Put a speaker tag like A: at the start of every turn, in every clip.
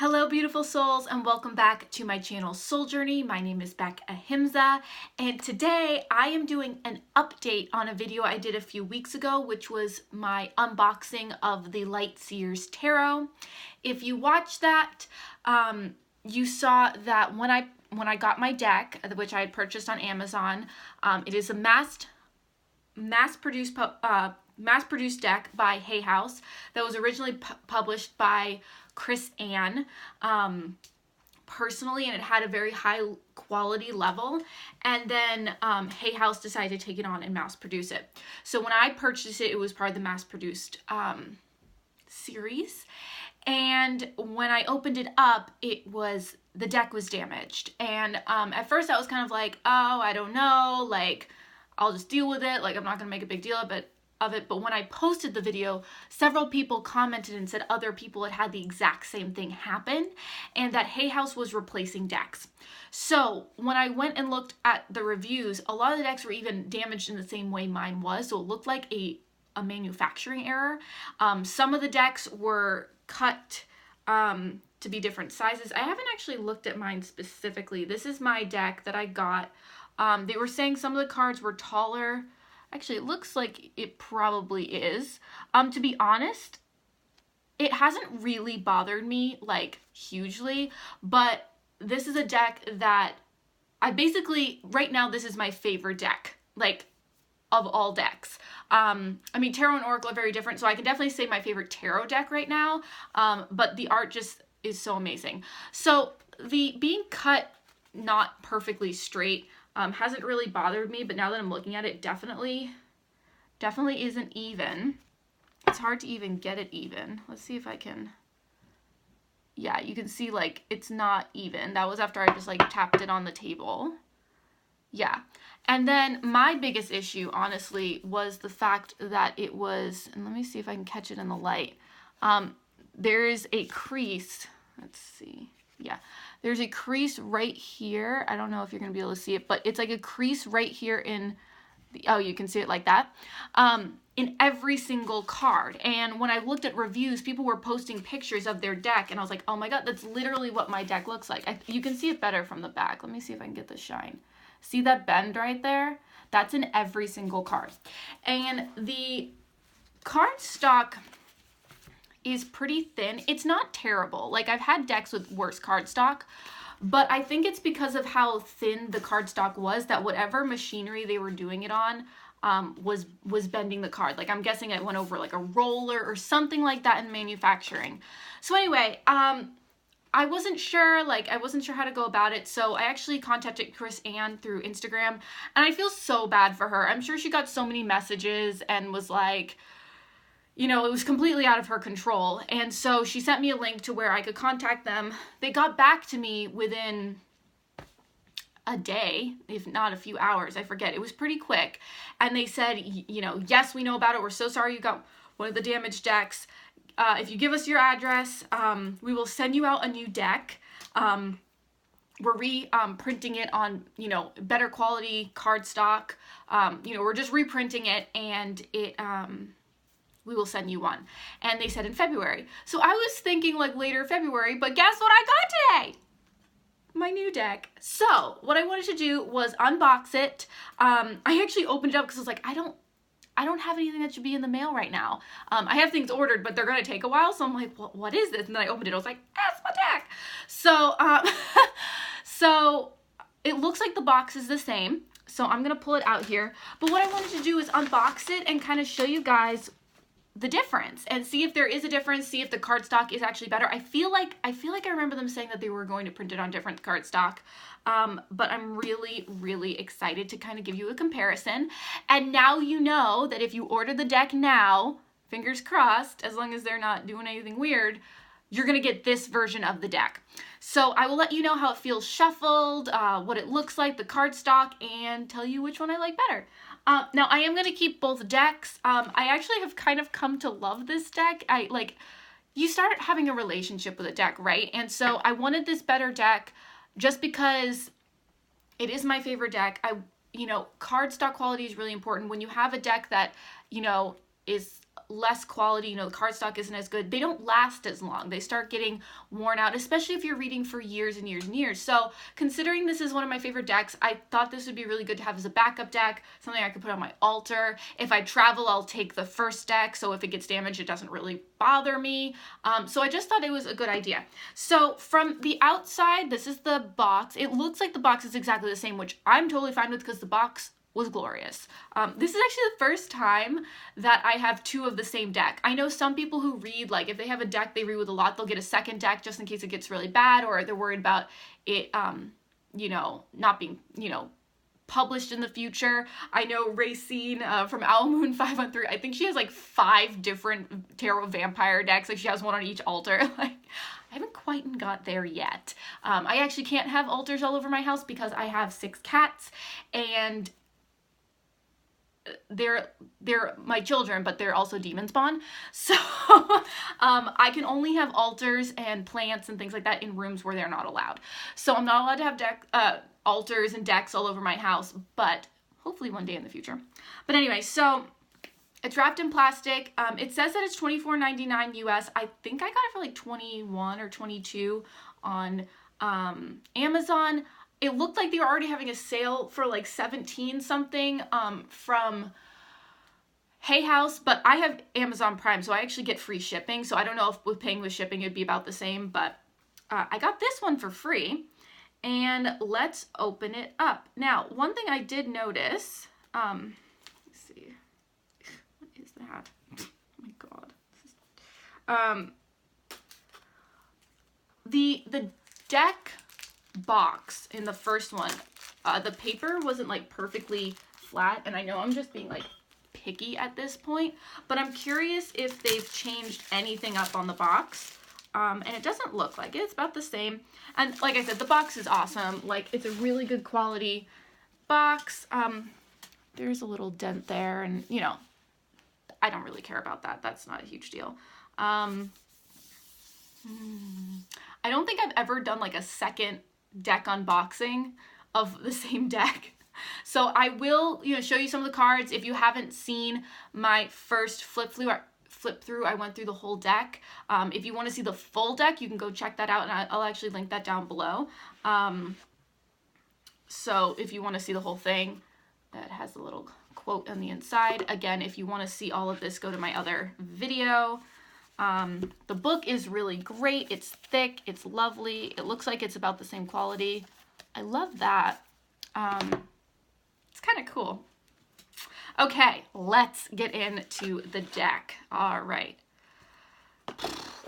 A: Hello beautiful souls, and welcome back to my channel Soul Journey. My name is Beck Ahimsa, and today I am doing an update on a video I did a few weeks ago, which was my unboxing of the Light Seers Tarot. If you watched that, you saw that when I got my deck, which I had purchased on Amazon, it is a mass-produced deck by Hay House that was originally published by Chris Ann personally, and it had a very high quality level, and then Hay House decided to take it on and mass produce it. So when I purchased it, it was part of the mass produced series, and when I opened it up, the deck was damaged, and at first I was kind of like, oh, I don't know, like I'll just deal with it, like I'm not gonna make a big deal of it. But when I posted the video, several people commented and said other people had the exact same thing happen, and that Hay House was replacing decks. So when I went and looked at the reviews, a lot of the decks were even damaged in the same way mine was, so it looked like a manufacturing error. Some of the decks were cut to be different sizes. I haven't actually looked at mine specifically. This is my deck that I got. They were saying some of the cards were taller. Actually, it looks like it probably is. To be honest, it hasn't really bothered me, like, hugely, but this is a deck that right now, this is my favorite deck, like, of all decks. I mean, Tarot and Oracle are very different, so I can definitely say my favorite Tarot deck right now, but the art just is so amazing. So, the being cut not perfectly straight hasn't really bothered me, but now that I'm looking at it, definitely isn't even. It's hard to even get it even. Let's see if I can. Yeah, you can see, like, it's not even. That was after I just, like, tapped it on the table. Yeah. And then my biggest issue, honestly, was the fact that it was, and let me see if I can catch it in the light. There's a crease. Let's see. Yeah, there's a crease right here. I don't know if you're gonna be able to see it, but it's like a crease right here in the, oh, you can see it like that, in every single card. And when I looked at reviews, people were posting pictures of their deck, and I was like, oh my god, that's literally what my deck looks like. You can see it better from the back. Let me see if I can get the shine. See that bend right there? That's in every single card. And the card stock is pretty thin. It's not terrible. Like, I've had decks with worse cardstock, but I think it's because of how thin the cardstock was that whatever machinery they were doing it on was bending the card. Like, I'm guessing it went over like a roller or something like that in manufacturing. So anyway, I wasn't sure how to go about it, so I actually contacted Chris Ann through Instagram, and I feel so bad for her. I'm sure she got so many messages and was like, you know, it was completely out of her control. And so she sent me a link to where I could contact them. They got back to me within a day, if not a few hours, I forget. It was pretty quick. And they said, you know, yes, we know about it. We're so sorry you got one of the damaged decks. If you give us your address, we will send you out a new deck. We're reprinting it on, you know, better quality cardstock. You know, we're just reprinting it, and we will send you one. And they said in February. So I was thinking like later February, but guess what I got today? My new deck. So what I wanted to do was unbox it. I actually opened it up because I was like, I don't have anything that should be in the mail right now. I have things ordered, but they're gonna take a while. So I'm like, what is this? And then I opened it. I was like, that's my deck. So, so it looks like the box is the same. So I'm gonna pull it out here. But what I wanted to do is unbox it and kind of show you guys the difference and see if there is a difference, see if the cardstock is actually better. I feel like I remember them saying that they were going to print it on different cardstock, but I'm really, really excited to kind of give you a comparison. And now you know that if you order the deck now, fingers crossed, as long as they're not doing anything weird, you're gonna get this version of the deck. So I will let you know how it feels shuffled, what it looks like, the cardstock, and tell you which one I like better. Now I am going to keep both decks. I actually have kind of come to love this deck. You start having a relationship with a deck, right? And so I wanted this better deck just because it is my favorite deck. You know, cardstock quality is really important. When you have a deck that, you know, is less quality, you know, the cardstock isn't as good, they don't last as long. They start getting worn out, especially if you're reading for years and years and years. So considering this is one of my favorite decks, I thought this would be really good to have as a backup deck, something I could put on my altar. If I travel, I'll take the first deck, so if it gets damaged, it doesn't really bother me. So I just thought it was a good idea. So from the outside, this is the box. It looks like the box is exactly the same, which I'm totally fine with because the box was glorious. This is actually the first time that I have two of the same deck. I know some people who read, like if they have a deck they read with a lot, they'll get a second deck just in case it gets really bad, or they're worried about it, you know, not being, you know, published in the future. I know Racine from Owl Moon 513, I think she has like 5 different tarot vampire decks. Like she has one on each altar. Like I haven't quite got there yet. I actually can't have altars all over my house because I have 6 cats, and they're my children, but they're also demon spawn. So I can only have altars and plants and things like that in rooms where they're not allowed. So I'm not allowed to have altars and decks all over my house, but hopefully one day in the future. But anyway, so it's wrapped in plastic. It says that it's $24.99 US. I think I got it for like 21 or 22 on Amazon. It looked like they were already having a sale for like 17 something from Hay House, but I have Amazon Prime, so I actually get free shipping. So I don't know if with paying with shipping it'd be about the same, but I got this one for free, and let's open it up. Now, one thing I did notice, let's see, what is that? Oh my God. The deck box in the first one, the paper wasn't like perfectly flat, and I know I'm just being like picky at this point, but I'm curious if they've changed anything up on the box. And it doesn't look like it. It's about the same. And like I said, the box is awesome. Like it's a really good quality box. There's a little dent there, and you know, I don't really care about that. That's not a huge deal. I don't think I've ever done like a second deck unboxing of the same deck. So I will, you know, show you some of the cards. If you haven't seen my first flip through, I went through the whole deck. If you want to see the full deck, you can go check that out, and I'll actually link that down below. So if you want to see the whole thing, that has a little quote on the inside. Again, if you want to see all of this, go to my other video. The book is really great. It's thick. It's lovely. It looks like it's about the same quality. I love that. It's kind of cool. Okay, let's get into the deck. All right.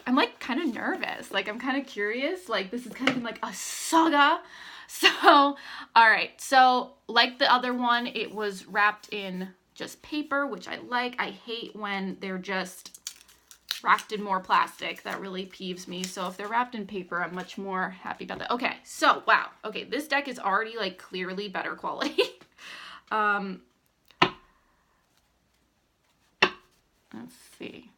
A: I'm like kind of nervous. Like I'm kind of curious. Like this is kind of like a saga. So, all right. So like the other one, it was wrapped in just paper, which I like. I hate when they're just wrapped in more plastic. That really peeves me. So if they're wrapped in paper, I'm much more happy about that. Okay, so wow. Okay, this deck is already like clearly better quality. Let's see.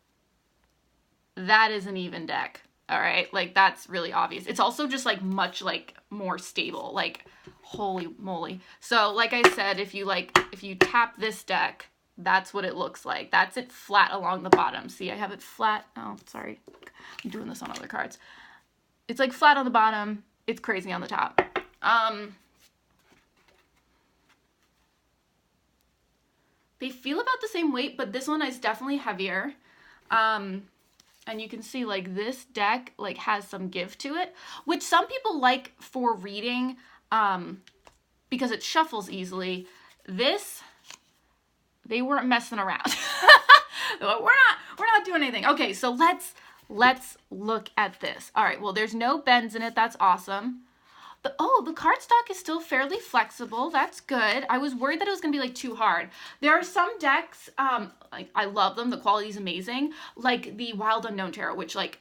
A: That is an even deck. All right, like that's really obvious. It's also just like much like more stable. Like holy moly. So like I said, if you tap this deck, that's what it looks like. That's it flat along the bottom. See, I have it flat. Oh, sorry. I'm doing this on other cards. It's like flat on the bottom. It's crazy on the top. They feel about the same weight, but this one is definitely heavier. And you can see like this deck like has some give to it, which some people like for reading because it shuffles easily. This, they weren't messing around. We're not doing anything. Okay, so let's look at this. All right, well, there's no bends in it. That's awesome. But oh, the cardstock is still fairly flexible. That's good. I was worried that it was gonna be like too hard. There are some decks, like I love them. The quality is amazing. Like the Wild Unknown Tarot, which like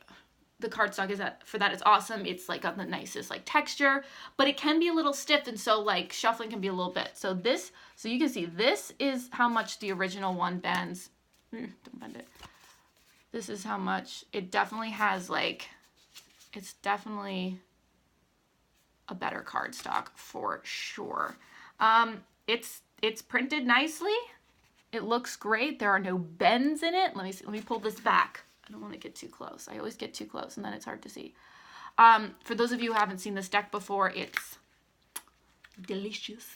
A: the cardstock is for that it's awesome. It's like got the nicest like texture, but it can be a little stiff, and so like shuffling can be a little bit. So this, so you can see this is how much the original one bends. Don't bend it. This is how much it definitely has. Like it's definitely a better cardstock for sure. It's printed nicely. It looks great. There are no bends in it. Let me see. Let me pull this back. I don't want to get too close. I always get too close and then it's hard to see. For those of you who haven't seen this deck before, it's delicious.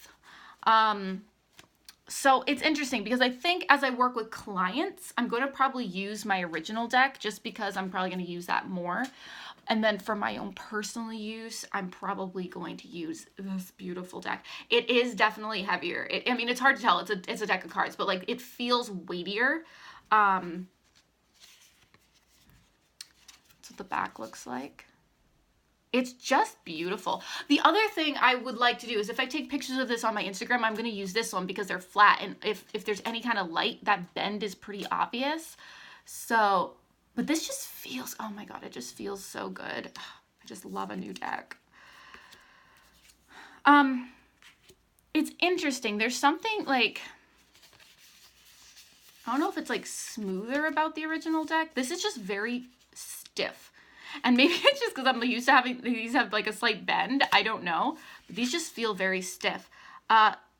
A: So it's interesting because I think as I work with clients, I'm going to probably use my original deck just because I'm probably going to use that more. And then for my own personal use, I'm probably going to use this beautiful deck. It is definitely heavier. I mean, it's hard to tell. It's a deck of cards, but like it feels weightier. That's what the back looks like. It's just beautiful. The other thing I would like to do is if I take pictures of this on my Instagram, I'm going to use this one because they're flat. And if there's any kind of light, that bend is pretty obvious. So, but this just feels, oh my God, it just feels so good. I just love a new deck. It's interesting. There's something like, I don't know if it's like smoother about the original deck. This is just very stiff. And maybe it's just because I'm used to having these have like a slight bend. I don't know. But these just feel very stiff.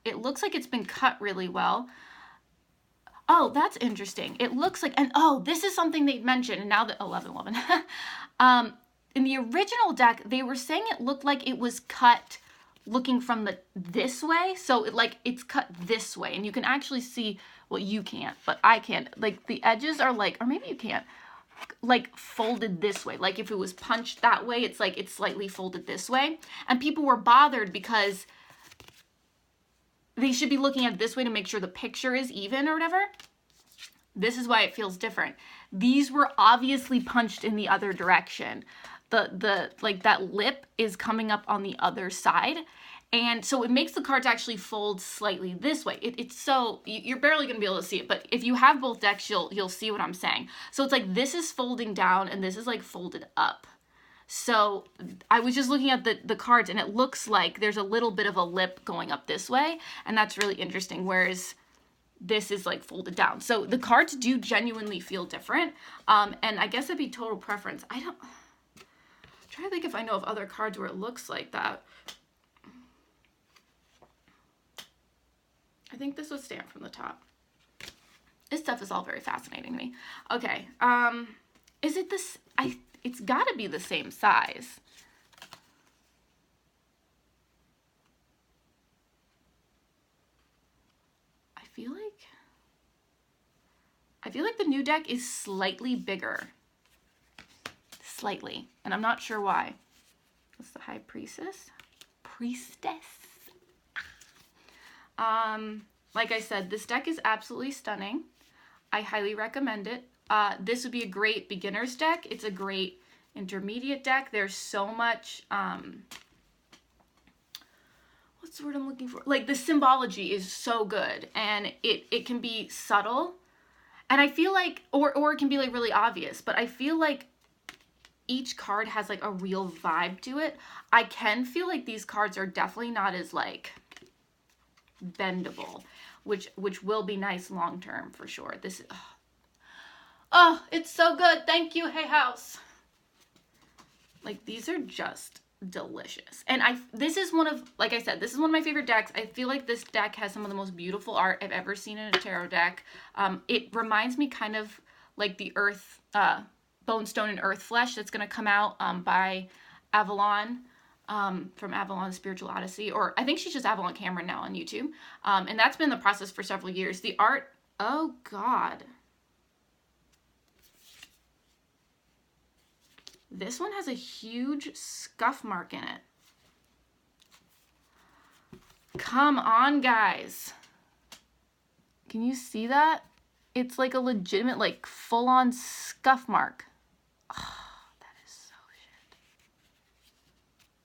A: It looks like it's been cut really well. Oh, that's interesting. It looks like, and oh, this is something they mentioned. And now that 11. In the original deck, they were saying it looked like it was cut looking from this way. So it's cut this way. And you can actually see, well, you can't, but I can't. Like the edges are like, or maybe you can't. Like folded this way. Like if it was punched that way, it's like it's slightly folded this way. And people were bothered because they should be looking at it this way to make sure the picture is even or whatever. This is why it feels different. These were obviously punched in the other direction. The like that lip is coming up on the other side. And so it makes the cards actually fold slightly this way. It's so, you're barely going to be able to see it, but if you have both decks, you'll see what I'm saying. So it's like this is folding down and this is like folded up. So I was just looking at the cards and it looks like there's a little bit of a lip going up this way. And that's really interesting, whereas this is like folded down. So the cards do genuinely feel different. And I guess it'd be total preference. I'm trying to think if I know of other cards where it looks like that. I think this was stamped from the top. This stuff is all very fascinating to me. Okay, is it this? It's got to be the same size. I feel like the new deck is slightly bigger. Slightly, and I'm not sure why. What's the High Priestess? Like I said, this deck is absolutely stunning. I highly recommend it. This would be a great beginner's deck. It's a great intermediate deck. There's so much, what's the word I'm looking for? Like the symbology is so good and it can be subtle. And I feel like, or it can be like really obvious, but I feel like each card has like a real vibe to it. I can feel like these cards are definitely not as like bendable, which will be nice long term for sure. This is oh, it's so good. Thank you, Hay House. Like these are just delicious. And this is one of, like I said, this is one of my favorite decks. I feel like this deck has some of the most beautiful art I've ever seen in a tarot deck. It reminds me kind of like the Earth Bone, Stone, and Earth Flesh that's going to come out by Avalon. From Avalon Spiritual Odyssey, or I think she's just Avalon Cameron now on YouTube. And that's been the process for several years. The art, oh God. This one has a huge scuff mark in it. Come on, guys. Can you see that? It's like a legitimate, like full-on scuff mark. Oh.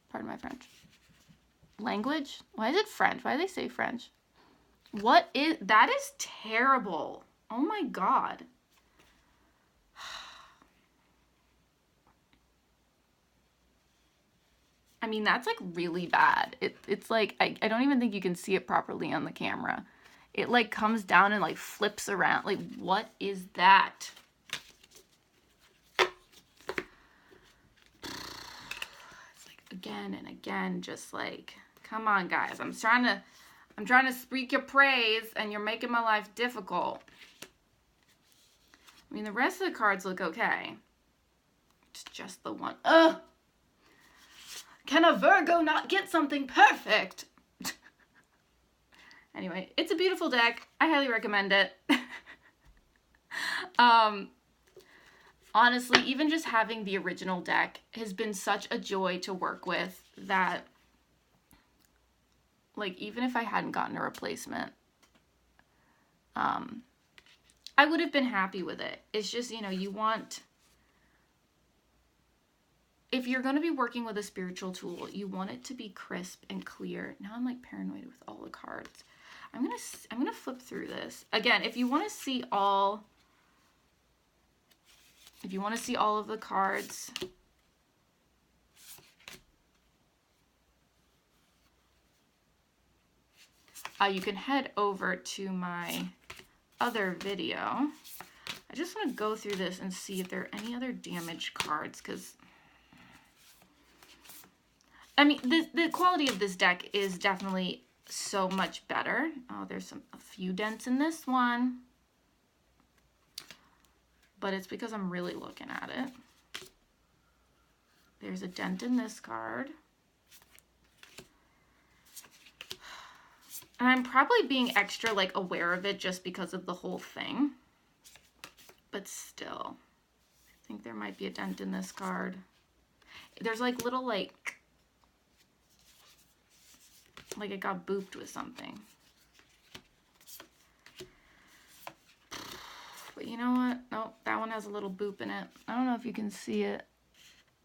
A: Pardon my French. Language? Why is it French? Why do they say French? What is, that is terrible. Oh my God. I mean, that's like really bad. It's like, I don't even think you can see it properly on the camera. It like comes down and like flips around. Like, what is that? Again and again, just like, come on, guys. I'm trying to, I'm trying to speak your praise, and you're making my life difficult. I mean, the rest of the cards look okay. It's just the one. Ugh! Can a Virgo not get something perfect? Anyway, it's a beautiful deck. I highly recommend it. Honestly, even just having the original deck has been such a joy to work with that, like, even if I hadn't gotten a replacement, I would have been happy with it. It's just, you know, you want, if you're going to be working with a spiritual tool, you want it to be crisp and clear. Now I'm like paranoid with all the cards. I'm going to flip through this. Again, if you want to see all of the cards, you can head over to my other video. I just want to go through this and see if there are any other damaged cards, because I mean, the quality of this deck is definitely so much better. Oh, there's a few dents in this one, but it's because I'm really looking at it. There's a dent in this card. And I'm probably being extra, like, aware of it just because of the whole thing. But still, I think there might be a dent in this card. There's, like, little, like it got booped with something. But you know what? Nope, that one has a little boop in it. I don't know if you can see it.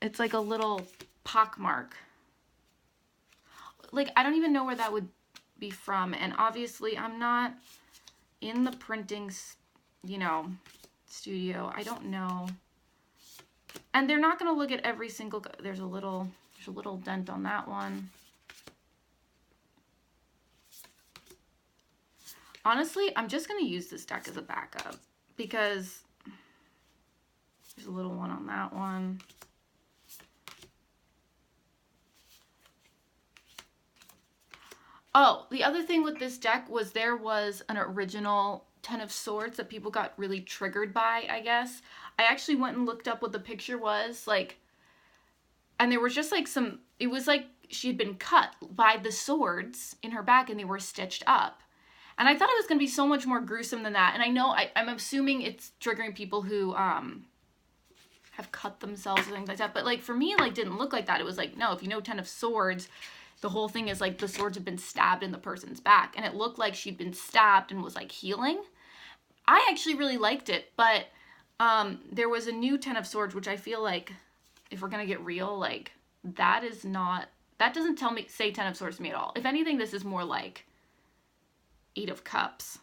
A: It's like a little pock mark. Like, I don't even know where that would be from. And obviously, I'm not in the printing, you know, studio. I don't know. And they're not going to look at every single, there's a little dent on that one. Honestly, I'm just going to use this deck as a backup because there's a little one on that one. Oh, the other thing with this deck was there was an original Ten of Swords that people got really triggered by, I guess. I actually went and looked up what the picture was, like, and there was just like it was like she had been cut by the swords in her back and they were stitched up. And I thought it was going to be so much more gruesome than that. And I know, I'm assuming it's triggering people who have cut themselves or things like that. But, like, for me, it, like, didn't look like that. It was like, no, if you know Ten of Swords, the whole thing is, like, the swords have been stabbed in the person's back. And it looked like she'd been stabbed and was, like, healing. I actually really liked it. But there was a new Ten of Swords, which I feel like, if we're going to get real, like, that doesn't say Ten of Swords to me at all. If anything, this is more like Eight of Cups.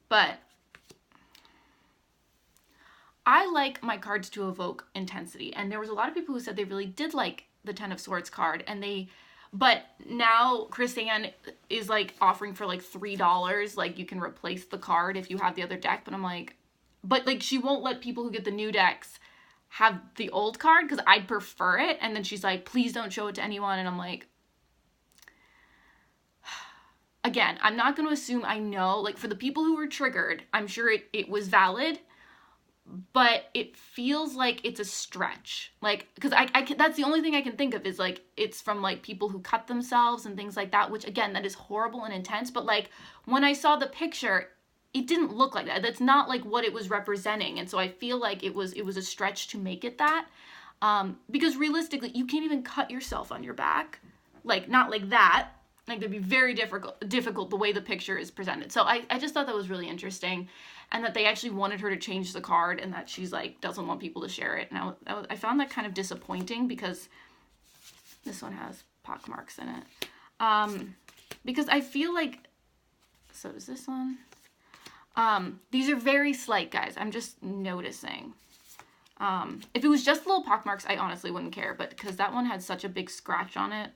A: But I like my cards to evoke intensity, and there was a lot of people who said they really did like the Ten of Swords card, but now Chris-Anne is like offering for like $3, like you can replace the card if you have the other deck, but I'm like, but like she won't let people who get the new decks have the old card because I'd prefer it, and then she's like, please don't show it to anyone, and I'm like, again, I'm not going to assume I know. Like, for the people who were triggered, I'm sure it was valid, but it feels like it's a stretch. Like, because that's the only thing I can think of is, like, it's from, like, people who cut themselves and things like that, which, again, that is horrible and intense. But, like, when I saw the picture, it didn't look like that. That's not, like, what it was representing. And so I feel like it was a stretch to make it that. Because realistically, you can't even cut yourself on your back. Like, not like that. Like, that'd be very difficult the way the picture is presented. So I just thought that was really interesting, and that they actually wanted her to change the card, and that she's like doesn't want people to share it. Now I found that kind of disappointing because this one has pock marks in it. Because I feel like, so does this one. These are very slight, guys. I'm just noticing. If it was just little pock marks, I honestly wouldn't care, but because that one had such a big scratch on it,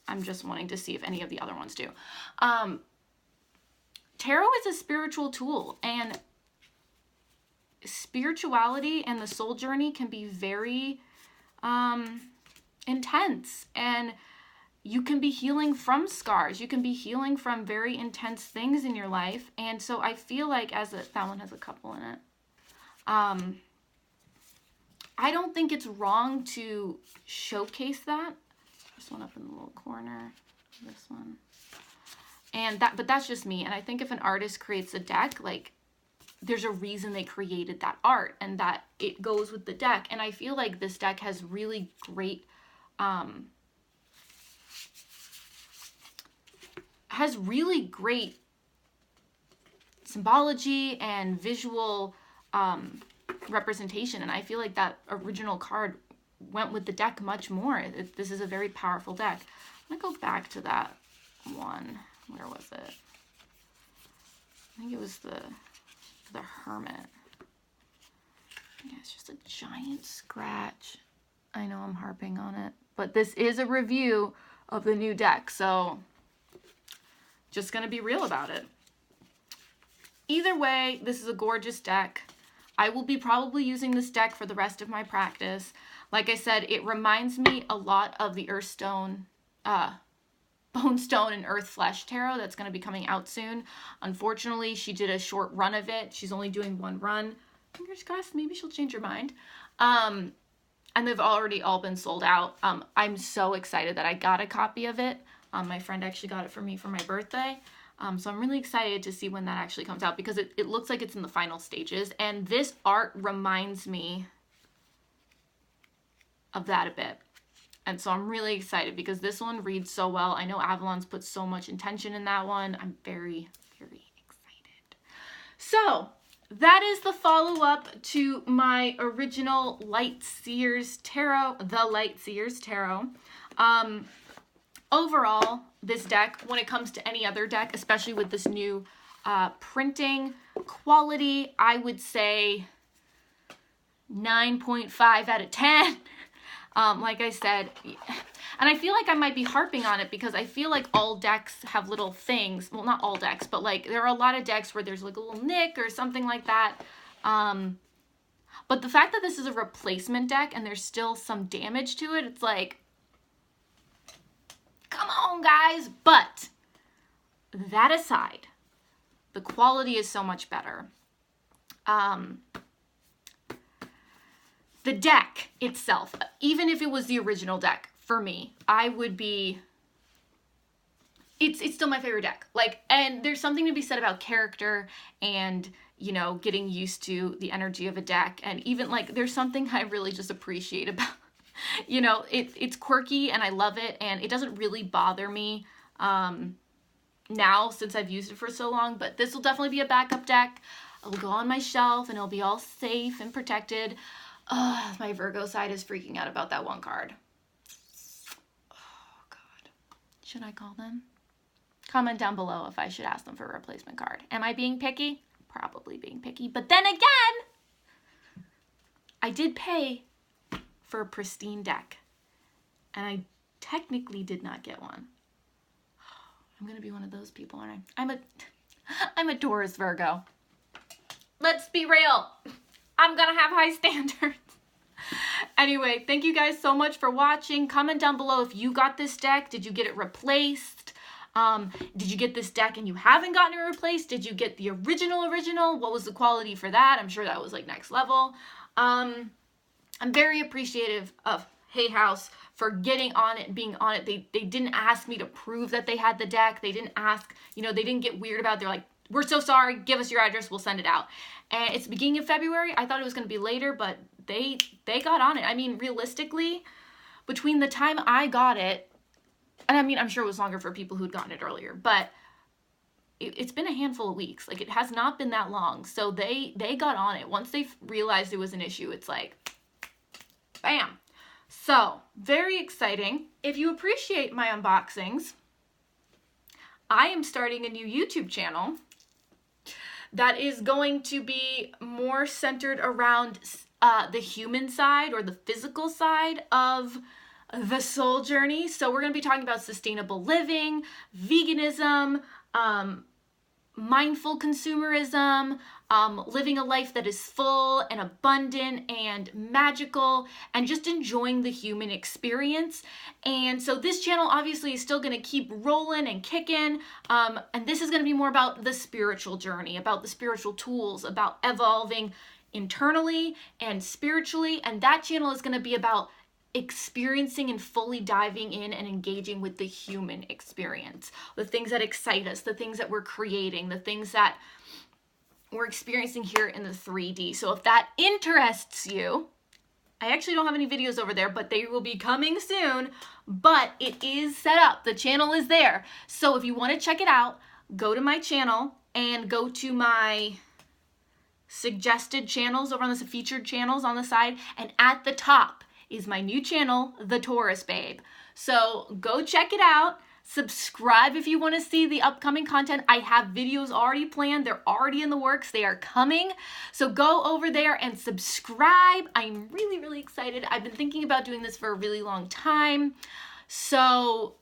A: I'm just wanting to see if any of the other ones do. Tarot is a spiritual tool, and spirituality and the soul journey can be very intense. And you can be healing from scars. You can be healing from very intense things in your life. And so I feel like that one has a couple in it. I don't think it's wrong to showcase that. This one up in the little corner, this one. But that's just me. And I think if an artist creates a deck, like, there's a reason they created that art and that it goes with the deck. And I feel like this deck has really great, symbology and visual representation. And I feel like that original card went with the deck much more. This is a very powerful deck. I'm gonna go back to that one. Where was it? I think it was the Hermit. Yeah, it's just a giant scratch. I know I'm harping on it, but this is a review of the new deck, so just gonna be real about it. Either way, this is a gorgeous deck. I will be probably using this deck for the rest of my practice. Like I said, it reminds me a lot of the Earthstone, Bone Stone and Earth Flesh Tarot that's going to be coming out soon. Unfortunately, she did a short run of it. She's only doing one run. Fingers crossed, maybe she'll change her mind. And they've already all been sold out. I'm so excited that I got a copy of it. My friend actually got it for me for my birthday. So I'm really excited to see when that actually comes out because it looks like it's in the final stages. And this art reminds me of that a bit. And so I'm really excited because this one reads so well. I know Avalon's put so much intention in that one. I'm very, very excited. So that is the follow-up to my original Light Seers Tarot, the Light Seers Tarot. Overall, this deck, when it comes to any other deck, especially with this new printing quality, I would say 9.5 out of 10. Like I said, and I feel like I might be harping on it because I feel like all decks have little things. Well, not all decks, but like there are a lot of decks where there's like a little nick or something like that. But the fact that this is a replacement deck and there's still some damage to it, it's like, come on, guys. But that aside, the quality is so much better. The deck itself, even if it was the original deck, for me, I would be, it's still my favorite deck. Like, and there's something to be said about character and, you know, getting used to the energy of a deck. And even like, there's something I really just appreciate about, you know, it's quirky and I love it. And it doesn't really bother me now since I've used it for so long, but this will definitely be a backup deck. It'll go on my shelf and it'll be all safe and protected. My Virgo side is freaking out about that one card. Oh, God. Should I call them? Comment down below if I should ask them for a replacement card. Am I being picky? Probably being picky. But then again, I did pay for a pristine deck. And I technically did not get one. I'm going to be one of those people, aren't I? I'm a Taurus Virgo. Let's be real. I'm gonna have high standards. Anyway, thank you guys so much for watching. Comment down below if you got this deck. Did you get it replaced? Did you get this deck and you haven't gotten it replaced? Did you get the original? What was the quality for that? I'm sure that was like next level. I'm very appreciative of Hay House for getting on it and being on it. They didn't ask me to prove that they had the deck. They didn't ask, you know, they didn't get weird about it. They're like, we're so sorry, give us your address, we'll send it out. And it's the beginning of February. I thought it was going to be later, but they got on it. I mean, realistically, between the time I got it, and I mean, I'm sure it was longer for people who'd gotten it earlier, but it's been a handful of weeks. Like, it has not been that long. So they got on it. Once they realized it was an issue, it's like, bam. So, very exciting. If you appreciate my unboxings, I am starting a new YouTube channel that is going to be more centered around the human side or the physical side of the soul journey. So we're going to be talking about sustainable living, veganism, mindful consumerism, living a life that is full and abundant and magical, and just enjoying the human experience. And so this channel obviously is still going to keep rolling and kicking, and this is going to be more about the spiritual journey, about the spiritual tools, about evolving internally and spiritually. And that channel is going to be about experiencing and fully diving in and engaging with the human experience, the things that excite us, the things that we're creating, the things that we're experiencing here in the 3D. So if that interests you, I actually don't have any videos over there, but they will be coming soon. But it is set up. The channel is there. So if you want to check it out, go to my channel and go to my suggested channels over on the featured channels on the side. And at the top is my new channel, The Taurus Babe. So go check it out. Subscribe if you want to see the upcoming content. I have videos already planned. They're already in the works. They are coming. So go over there and subscribe. I'm really, really excited. I've been thinking about doing this for a really long time. So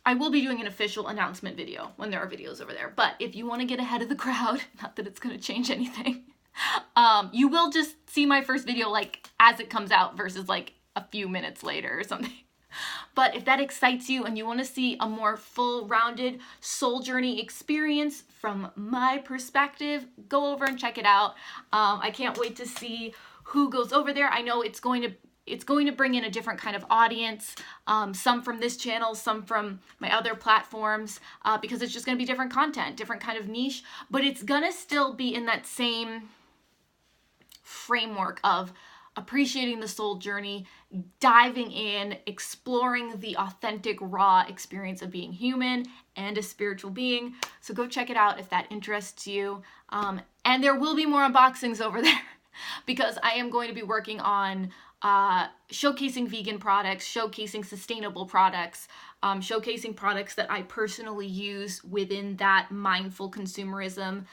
A: I will be doing an official announcement video when there are videos over there. But if you want to get ahead of the crowd, not that it's going to change anything, you will just see my first video like as it comes out versus like a few minutes later or something. But if that excites you and you want to see a more full-rounded soul journey experience from my perspective, go over and check it out. I can't wait to see who goes over there. I know it's going to bring in a different kind of audience, some from this channel, some from my other platforms, because it's just going to be different content, different kind of niche, but it's going to still be in that same framework of appreciating the soul journey, diving in, exploring the authentic, raw experience of being human and a spiritual being. So go check it out if that interests you. And there will be more unboxings over there because I am going to be working on showcasing vegan products, showcasing sustainable products, showcasing products that I personally use within that mindful consumerism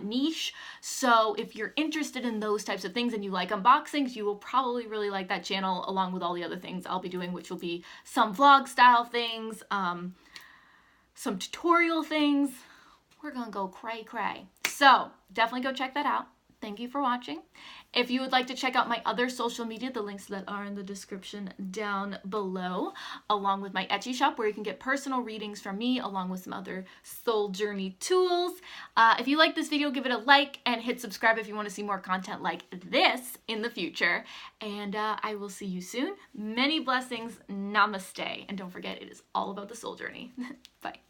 A: niche. So if you're interested in those types of things and you like unboxings, you will probably really like that channel along with all the other things I'll be doing, which will be some vlog style things, some tutorial things. We're gonna go cray cray. So definitely go check that out. Thank you for watching. If you would like to check out my other social media, the links to that are in the description down below, along with my Etsy shop where you can get personal readings from me, along with some other soul journey tools. If you like this video, give it a like and hit subscribe if you want to see more content like this in the future. And I will see you soon. Many blessings. Namaste. And don't forget, it is all about the soul journey. Bye.